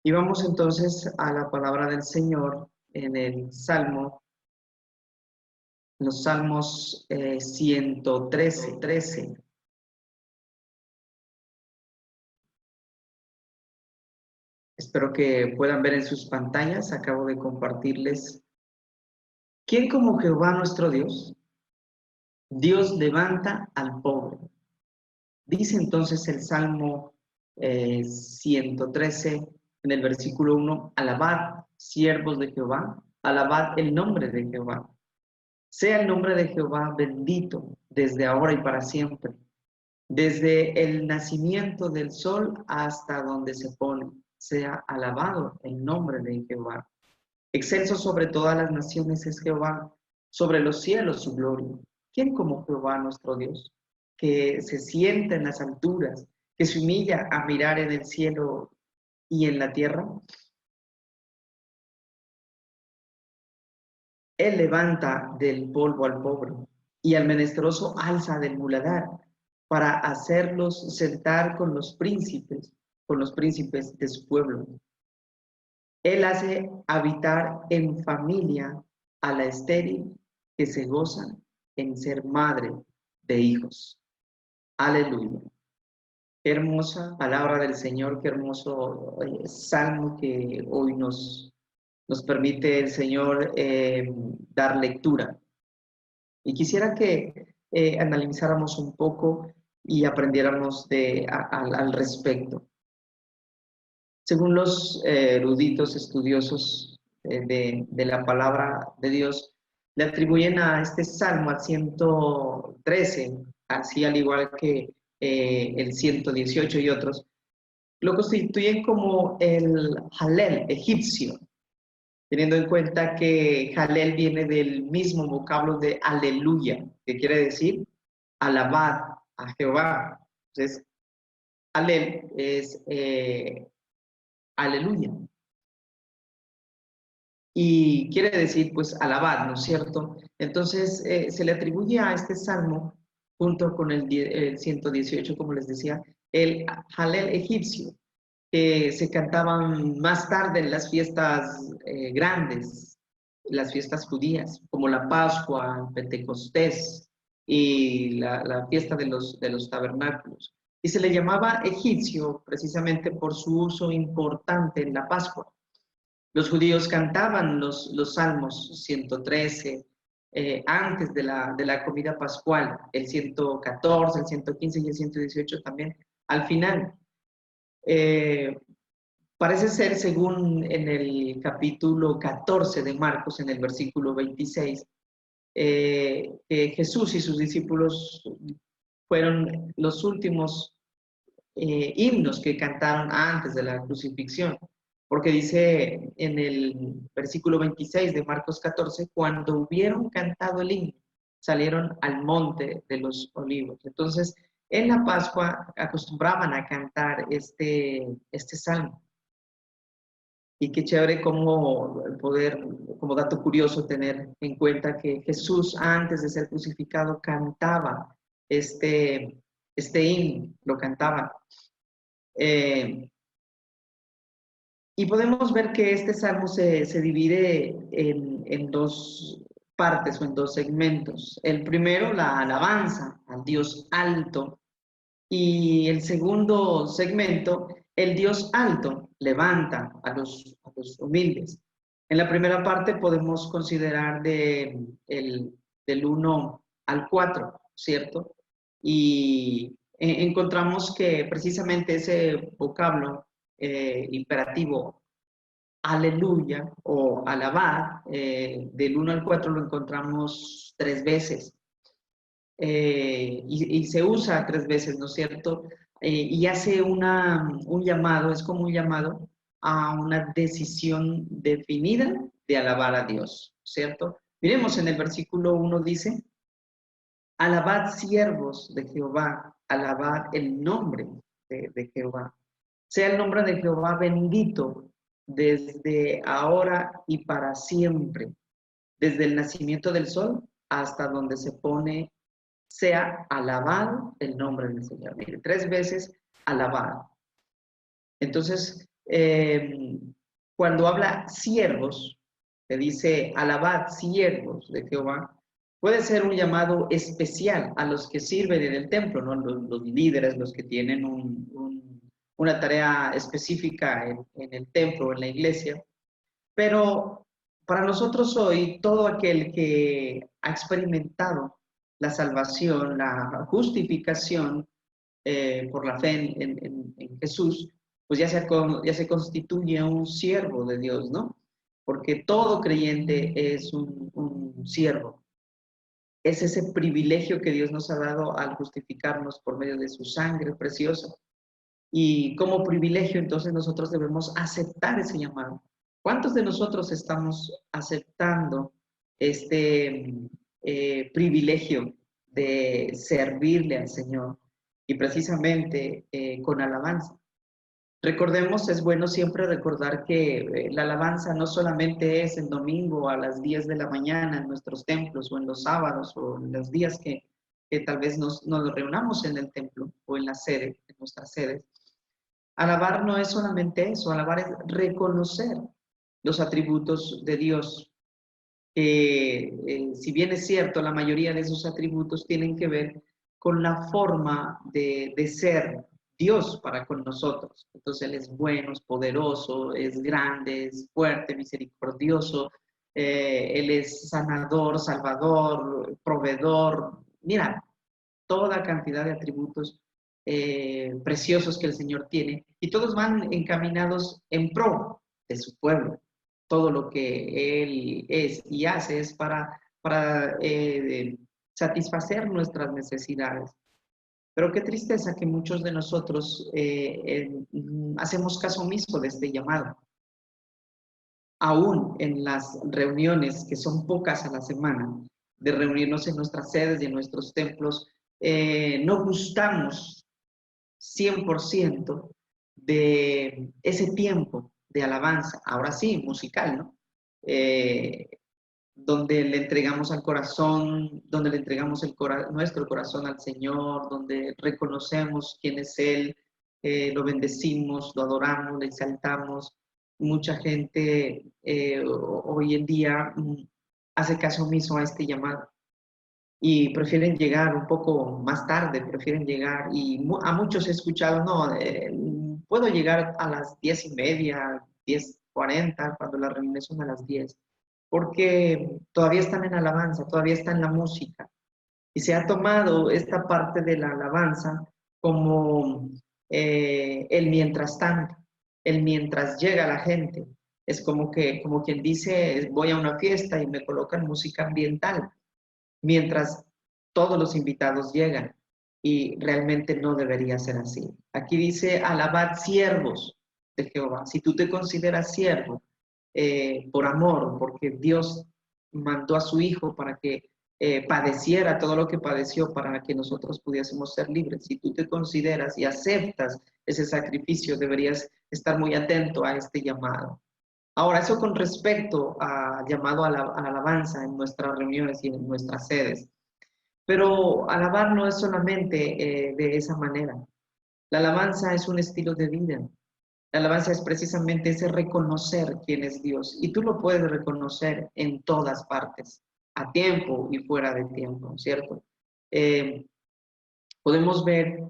Y vamos entonces a la palabra del Señor en el Salmo, los Salmos 113. Espero que puedan ver en sus pantallas, acabo de compartirles. ¿Quién como Jehová nuestro Dios? Dios levanta al pobre. Dice entonces el Salmo 113 en el versículo 1, alabad, siervos de Jehová, alabad el nombre de Jehová. Sea el nombre de Jehová bendito desde ahora y para siempre, desde el nacimiento del sol hasta donde se pone. Sea alabado el nombre de Jehová. Excelso sobre todas las naciones es Jehová, sobre los cielos su gloria. ¿Quién como Jehová nuestro Dios? Que se sienta en las alturas, que se humilla a mirar en el cielo y en la tierra. Él levanta del polvo al pobre y al menesteroso alza del muladar para hacerlos sentar con los príncipes de su pueblo. Él hace habitar en familia a la estéril que se goza en ser madre de hijos. Aleluya. Qué hermosa palabra del Señor, qué hermoso salmo que hoy nos permite el Señor dar lectura. Y quisiera que analizáramos un poco y aprendiéramos al respecto. Según los eruditos estudiosos de la palabra de Dios, le atribuyen a este salmo, al 113, así al igual que el 118 y otros, lo constituyen como el Halel egipcio, teniendo en cuenta que Halel viene del mismo vocablo de aleluya, que quiere decir alabad a Jehová. Entonces, Halel es aleluya. Y quiere decir, pues, alabad, ¿no es cierto? Entonces, se le atribuye a este salmo, junto con el 118, como les decía, el Halel egipcio, que se cantaban más tarde en las fiestas grandes, las fiestas judías, como la Pascua, Pentecostés y la fiesta de los tabernáculos. Y se le llamaba egipcio precisamente por su uso importante en la Pascua. Los judíos cantaban los salmos 113 antes de la comida pascual, el 114, el 115 y el 118 también al final. Parece ser, según en el capítulo 14 de Marcos, en el versículo 26, que Jesús y sus discípulos fueron los últimos himnos que cantaron antes de la crucifixión, porque dice en el versículo 26 de Marcos 14, cuando hubieron cantado el himno, salieron al monte de los olivos. Entonces, en la Pascua acostumbraban a cantar este salmo. Y qué chévere como poder, como dato curioso, tener en cuenta que Jesús, antes de ser crucificado, cantaba este himno, lo cantaba. Y podemos ver que este salmo se divide en dos partes o en dos segmentos. El primero, la alabanza al Dios alto, y el segundo segmento, el Dios alto levanta a los humildes. En la primera parte podemos considerar del 1 al 4, ¿cierto? Y encontramos que precisamente ese vocablo imperativo, aleluya o alabar, del 1 al 4 lo encontramos 3 veces. Y se usa 3 veces, ¿no es cierto? Y hace un llamado, es como un llamado a una decisión definida de alabar a Dios, ¿cierto? Miremos en el versículo 1 dice, alabad siervos de Jehová, alabad el nombre de Jehová. Sea el nombre de Jehová bendito desde ahora y para siempre, desde el nacimiento del sol hasta donde se pone, sea alabado el nombre del Señor. Mire, 3 veces alabado. Entonces, eh, cuando habla siervos, que dice alabad siervos de Jehová, puede ser un llamado especial a los que sirven en el templo, ¿no? Los líderes, los que tienen una tarea específica en el templo, en la iglesia. Pero para nosotros hoy, todo aquel que ha experimentado la salvación, la justificación por la fe en Jesús, pues ya se constituye un siervo de Dios, ¿no? Porque todo creyente es un siervo. Es ese privilegio que Dios nos ha dado al justificarnos por medio de su sangre preciosa. Y como privilegio, entonces nosotros debemos aceptar ese llamado. ¿Cuántos de nosotros estamos aceptando este privilegio de servirle al Señor? Y precisamente con alabanza. Recordemos, es bueno siempre recordar que la alabanza no solamente es el domingo a las 10 de la mañana en nuestros templos o en los sábados o en los días que tal vez nos reunamos en el templo o en la sede, en nuestras sedes. Alabar no es solamente eso, alabar es reconocer los atributos de Dios. Si bien es cierto, la mayoría de esos atributos tienen que ver con la forma de ser Dios para con nosotros. Entonces Él es bueno, es poderoso, es grande, es fuerte, misericordioso, Él es sanador, salvador, proveedor. Mira, toda cantidad de atributos preciosos que el Señor tiene y todos van encaminados en pro de su pueblo. Todo lo que Él es y hace es para satisfacer nuestras necesidades. Pero qué tristeza que muchos de nosotros hacemos caso omiso de este llamado. Aún en las reuniones, que son pocas a la semana, de reunirnos en nuestras sedes y en nuestros templos, no gustamos 100% de ese tiempo de alabanza, ahora sí, musical, ¿no? Donde le entregamos al corazón, donde le entregamos nuestro corazón al Señor, donde reconocemos quién es Él, lo bendecimos, lo adoramos, le exaltamos. Mucha gente hoy en día hace caso omiso a este llamado y prefieren llegar un poco más tarde, prefieren llegar, y a muchos he escuchado, no, puedo llegar a las 10:30, 10:40, cuando las reuniones son a las 10, porque todavía están en alabanza, todavía está en la música, y se ha tomado esta parte de la alabanza como el mientras tanto, el mientras llega la gente. Es como quien dice, voy a una fiesta y me colocan música ambiental mientras todos los invitados llegan, y realmente no debería ser así. Aquí dice, alabad siervos de Jehová. Si tú te consideras siervo por amor, porque Dios mandó a su Hijo para que padeciera todo lo que padeció para que nosotros pudiésemos ser libres. Si tú te consideras y aceptas ese sacrificio, deberías estar muy atento a este llamado. Ahora, eso con respecto a llamado a la alabanza en nuestras reuniones y en nuestras sedes. Pero alabar no es solamente de esa manera. La alabanza es un estilo de vida. La alabanza es precisamente ese reconocer quién es Dios. Y tú lo puedes reconocer en todas partes, a tiempo y fuera de tiempo, ¿cierto? Podemos ver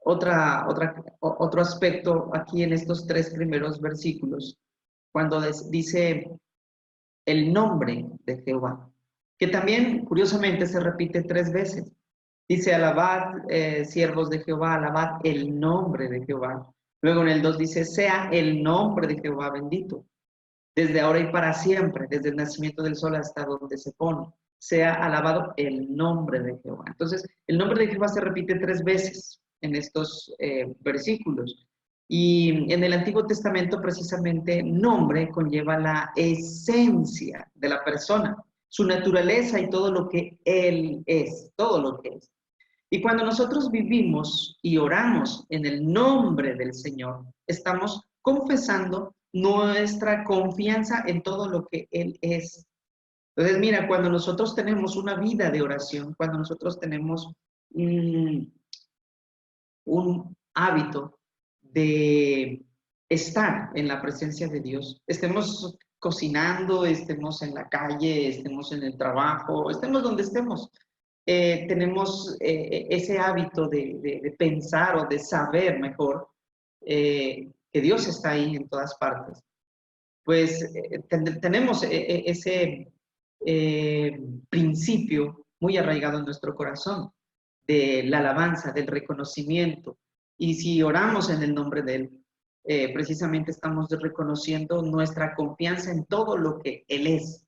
otro aspecto aquí en estos 3 primeros versículos, cuando dice el nombre de Jehová, que también curiosamente se repite 3 veces. Dice, alabad, siervos de Jehová, alabad el nombre de Jehová. Luego en el 2 dice, sea el nombre de Jehová bendito, desde ahora y para siempre, desde el nacimiento del sol hasta donde se pone. Sea alabado el nombre de Jehová. Entonces, el nombre de Jehová se repite 3 veces en estos versículos. Y en el Antiguo Testamento, precisamente, nombre conlleva la esencia de la persona, su naturaleza y todo lo que Él es, todo lo que es. Y cuando nosotros vivimos y oramos en el nombre del Señor, estamos confesando nuestra confianza en todo lo que Él es. Entonces, mira, cuando nosotros tenemos una vida de oración, cuando nosotros tenemos un hábito de estar en la presencia de Dios. Estemos cocinando, estemos en la calle, estemos en el trabajo, estemos donde estemos. Tenemos ese hábito de pensar o de saber mejor que Dios está ahí en todas partes. Pues tenemos ese principio muy arraigado en nuestro corazón de la alabanza, del reconocimiento. Y si oramos en el nombre de Él, precisamente estamos reconociendo nuestra confianza en todo lo que Él es.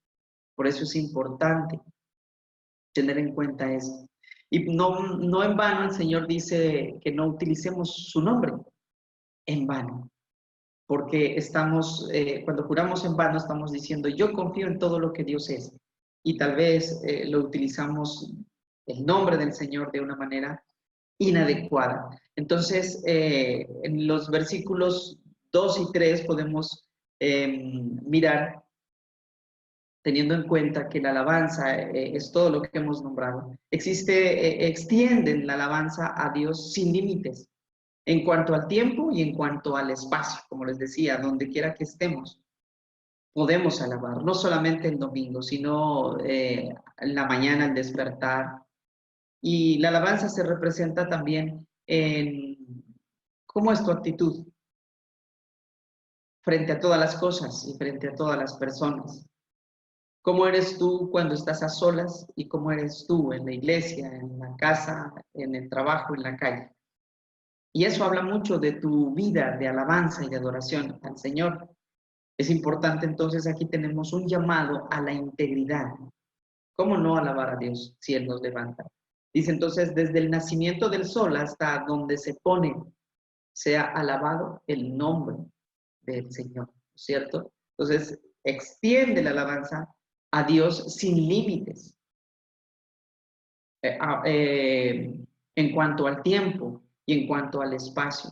Por eso es importante tener en cuenta eso. Y no en vano el Señor dice que no utilicemos su nombre en vano, porque estamos, cuando juramos en vano, estamos diciendo, yo confío en todo lo que Dios es. Y tal vez lo utilizamos el nombre del Señor de una manera inadecuada. Entonces, en los versículos 2 y 3 podemos mirar, teniendo en cuenta que la alabanza es todo lo que hemos nombrado. Extienden la alabanza a Dios sin límites, en cuanto al tiempo y en cuanto al espacio, como les decía, donde quiera que estemos. Podemos alabar, no solamente el domingo, sino en la mañana al despertar. Y la alabanza se representa también en cómo es tu actitud frente a todas las cosas y frente a todas las personas. ¿Cómo eres tú cuando estás a solas y cómo eres tú en la iglesia, en la casa, en el trabajo, en la calle? Y eso habla mucho de tu vida de alabanza y de adoración al Señor. Es importante, entonces aquí tenemos un llamado a la integridad. ¿Cómo no alabar a Dios si Él nos levanta? Dice entonces, desde el nacimiento del sol hasta donde se pone, sea alabado el nombre del Señor, ¿cierto? Entonces, extiende la alabanza a Dios sin límites. En cuanto al tiempo y en cuanto al espacio.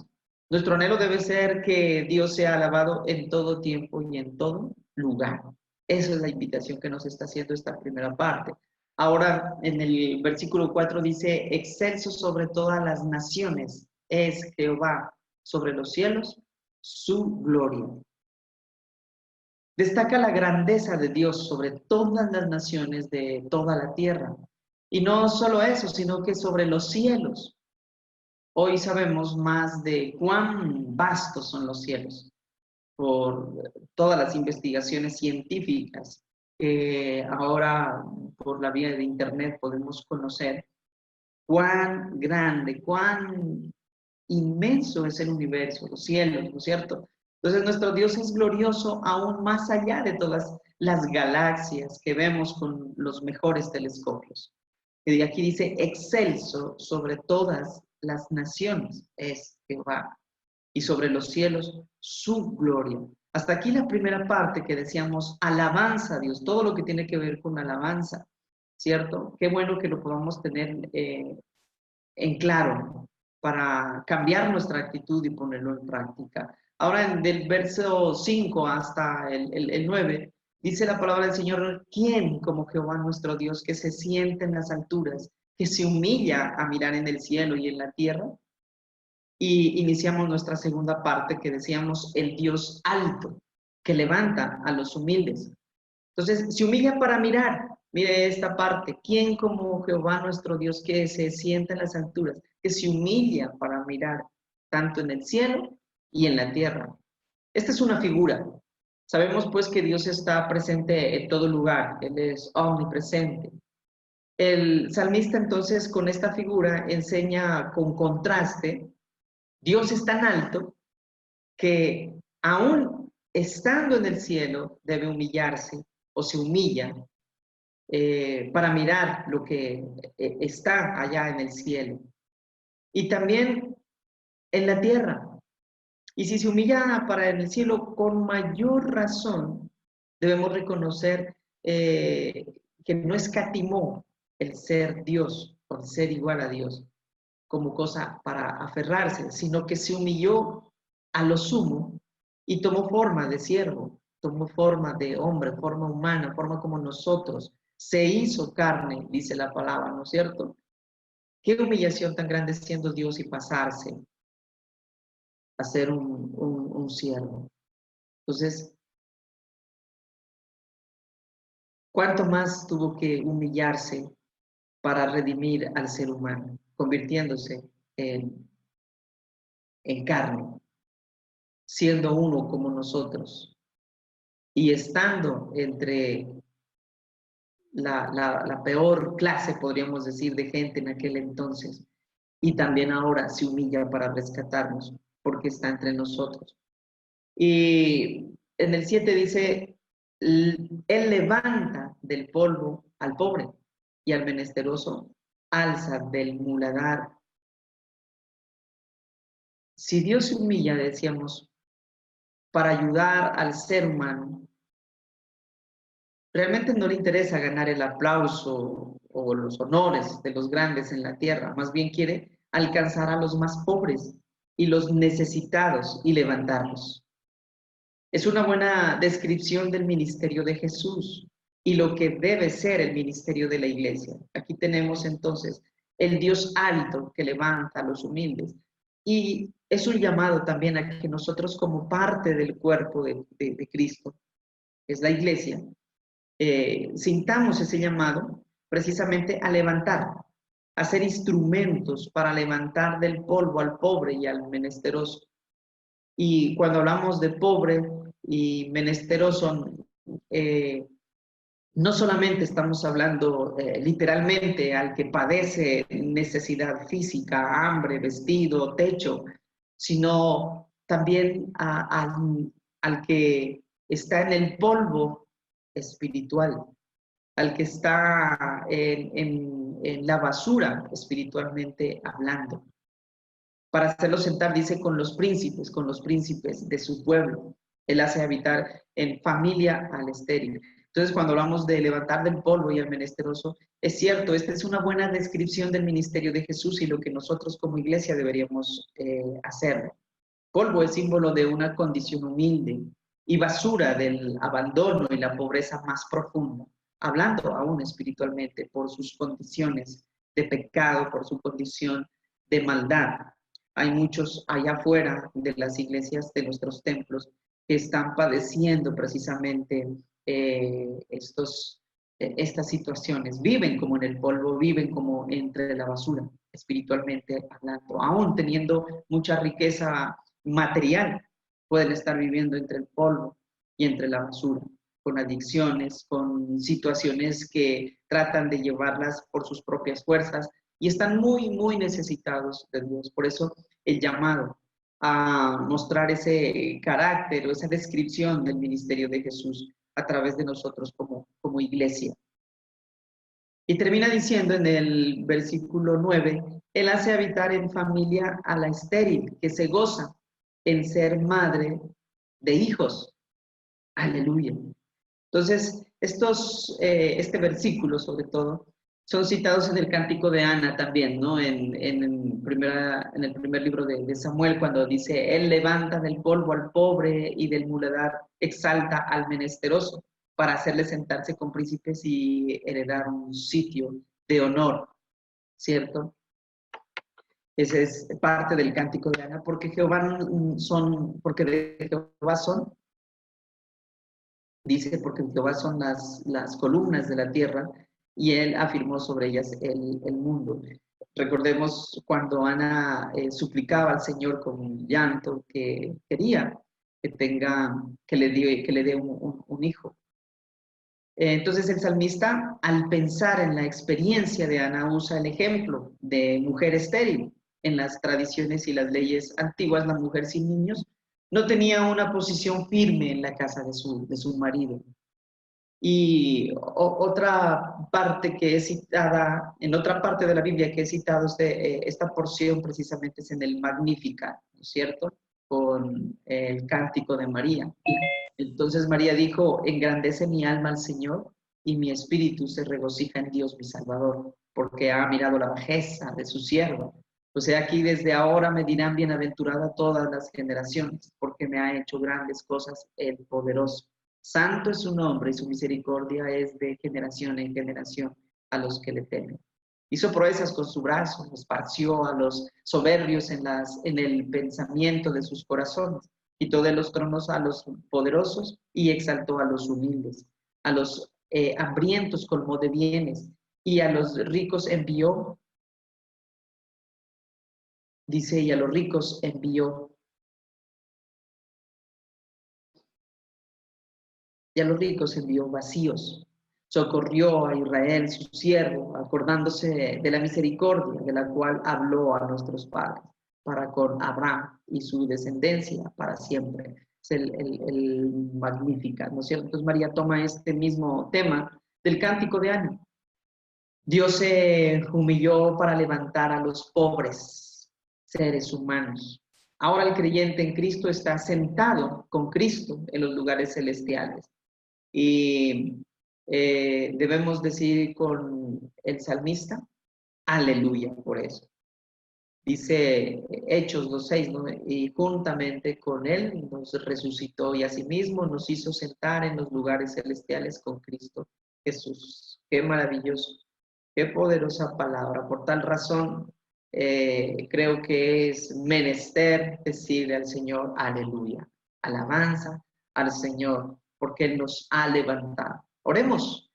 Nuestro anhelo debe ser que Dios sea alabado en todo tiempo y en todo lugar. Esa es la invitación que nos está haciendo esta primera parte. Ahora, en el versículo 4 dice, excelso sobre todas las naciones es Jehová, sobre los cielos, su gloria. Destaca la grandeza de Dios sobre todas las naciones de toda la tierra. Y no solo eso, sino que sobre los cielos. Hoy sabemos más de cuán vastos son los cielos por todas las investigaciones científicas que ahora por la vía de Internet podemos conocer cuán grande, cuán inmenso es el universo, los cielos, ¿no es cierto? Entonces nuestro Dios es glorioso aún más allá de todas las galaxias que vemos con los mejores telescopios. Y aquí dice, excelso sobre todas las naciones es Jehová, y sobre los cielos su gloria. Hasta aquí la primera parte que decíamos, alabanza a Dios, todo lo que tiene que ver con alabanza, ¿cierto? Qué bueno que lo podamos tener en claro para cambiar nuestra actitud y ponerlo en práctica. Ahora, del verso 5 hasta el 9, dice la palabra del Señor, ¿quién como Jehová nuestro Dios que se siente en las alturas, que se humilla a mirar en el cielo y en la tierra? Y iniciamos nuestra segunda parte que decíamos, el Dios alto, que levanta a los humildes. Entonces, se humilla para mirar. Mire esta parte. ¿Quién como Jehová nuestro Dios que se sienta en las alturas, que se humilla para mirar tanto en el cielo y en la tierra? Esta es una figura. Sabemos pues que Dios está presente en todo lugar. Él es omnipresente. El salmista entonces con esta figura enseña con contraste, Dios es tan alto que aún estando en el cielo debe humillarse o se humilla para mirar lo que está allá en el cielo. Y también en la tierra. Y si se humilla para en el cielo, con mayor razón debemos reconocer que no escatimó el ser Dios o el ser igual a Dios como cosa para aferrarse, sino que se humilló a lo sumo y tomó forma de siervo, tomó forma de hombre, forma humana, forma como nosotros. Se hizo carne, dice la palabra, ¿no es cierto? Qué humillación tan grande siendo Dios y pasarse a ser un un siervo. Entonces, ¿cuánto más tuvo que humillarse para redimir al ser humano, convirtiéndose en carne, siendo uno como nosotros y estando entre la peor clase, podríamos decir, de gente en aquel entonces, y también ahora se humilla para rescatarnos porque está entre nosotros? Y en el 7 dice, Él levanta del polvo al pobre y al menesteroso alza del muladar. Si Dios se humilla, decíamos, para ayudar al ser humano, realmente no le interesa ganar el aplauso o los honores de los grandes en la tierra, más bien quiere alcanzar a los más pobres y los necesitados y levantarlos. Es una buena descripción del ministerio de Jesús y lo que debe ser el ministerio de la iglesia. Aquí tenemos entonces el Dios alto que levanta a los humildes, y es un llamado también a que nosotros, como parte del cuerpo de Cristo, que es la iglesia, sintamos ese llamado precisamente a levantar, a ser instrumentos para levantar del polvo al pobre y al menesteroso. Y cuando hablamos de pobre y menesteroso, no solamente estamos hablando literalmente al que padece necesidad física, hambre, vestido, techo, sino también al que está en el polvo espiritual, al que está en la basura espiritualmente hablando. Para hacerlo sentar, dice, con los príncipes de su pueblo. Él hace habitar en familia al estéril. Entonces, cuando hablamos de levantar del polvo y al menesteroso, es cierto, esta es una buena descripción del ministerio de Jesús y lo que nosotros como iglesia deberíamos hacer. Polvo es símbolo de una condición humilde y basura del abandono y la pobreza más profunda, hablando aún espiritualmente por sus condiciones de pecado, por su condición de maldad. Hay muchos allá afuera de las iglesias, de nuestros templos, que están padeciendo precisamente estas situaciones. Viven como en el polvo, viven como entre la basura, espiritualmente hablando. Aún teniendo mucha riqueza material, pueden estar viviendo entre el polvo y entre la basura, con adicciones, con situaciones que tratan de llevarlas por sus propias fuerzas, y están muy, muy necesitados de Dios. Por eso el llamado a mostrar ese carácter o esa descripción del ministerio de Jesús a través de nosotros como iglesia. Y termina diciendo en el versículo 9, Él hace habitar en familia a la estéril, que se goza en ser madre de hijos. Aleluya. Entonces, este versículo sobre todo, son citados en el Cántico de Ana también, ¿no? En el primer libro de Samuel, cuando dice, Él levanta del polvo al pobre y del muladar exalta al menesteroso para hacerle sentarse con príncipes y heredar un sitio de honor, ¿cierto? Ese es parte del Cántico de Ana, porque porque de Jehová son, dice, porque Jehová son las columnas de la tierra y Él afirmó sobre ellas el mundo. Recordemos cuando Ana suplicaba al Señor con llanto que quería que le dé un hijo. Entonces el salmista, al pensar en la experiencia de Ana, usa el ejemplo de mujer estéril. En las tradiciones y las leyes antiguas, la mujer sin niños no tenía una posición firme en la casa de su marido. Y otra parte que es citada, en otra parte de la Biblia que he citado esta porción precisamente es en el Magnificat, ¿no es cierto? Con el cántico de María. Entonces María dijo, engrandece mi alma al Señor y mi espíritu se regocija en Dios mi Salvador, porque ha mirado la bajeza de su sierva. O sea, aquí desde ahora me dirán bienaventurada todas las generaciones, porque me ha hecho grandes cosas el poderoso. Santo es su nombre y su misericordia es de generación en generación a los que le temen. Hizo proezas con su brazo, esparció a los soberbios en el pensamiento de sus corazones. Quitó de los tronos a los poderosos y exaltó a los humildes. A los hambrientos colmó de bienes y a los ricos envió, dice, y a los ricos envió, y a los ricos envió vacíos. Socorrió a Israel, su siervo, acordándose de la misericordia de la cual habló a nuestros padres, para con Abraham y su descendencia para siempre. Es el Magnificat, ¿no es cierto? Entonces María toma este mismo tema del cántico de Ana. Dios se humilló para levantar a los pobres seres humanos. Ahora el creyente en Cristo está sentado con Cristo en los lugares celestiales. Y debemos decir con el salmista, aleluya por eso. Dice Hechos 2:6, ¿no? Y juntamente con él nos resucitó y asimismo nos hizo sentar en los lugares celestiales con Cristo Jesús. Qué maravilloso, qué poderosa palabra. Por tal razón, creo que es menester decirle al Señor, aleluya, alabanza al Señor, porque Él nos ha levantado. Oremos.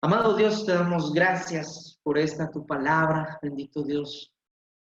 Amado Dios, te damos gracias por esta tu palabra, bendito Dios.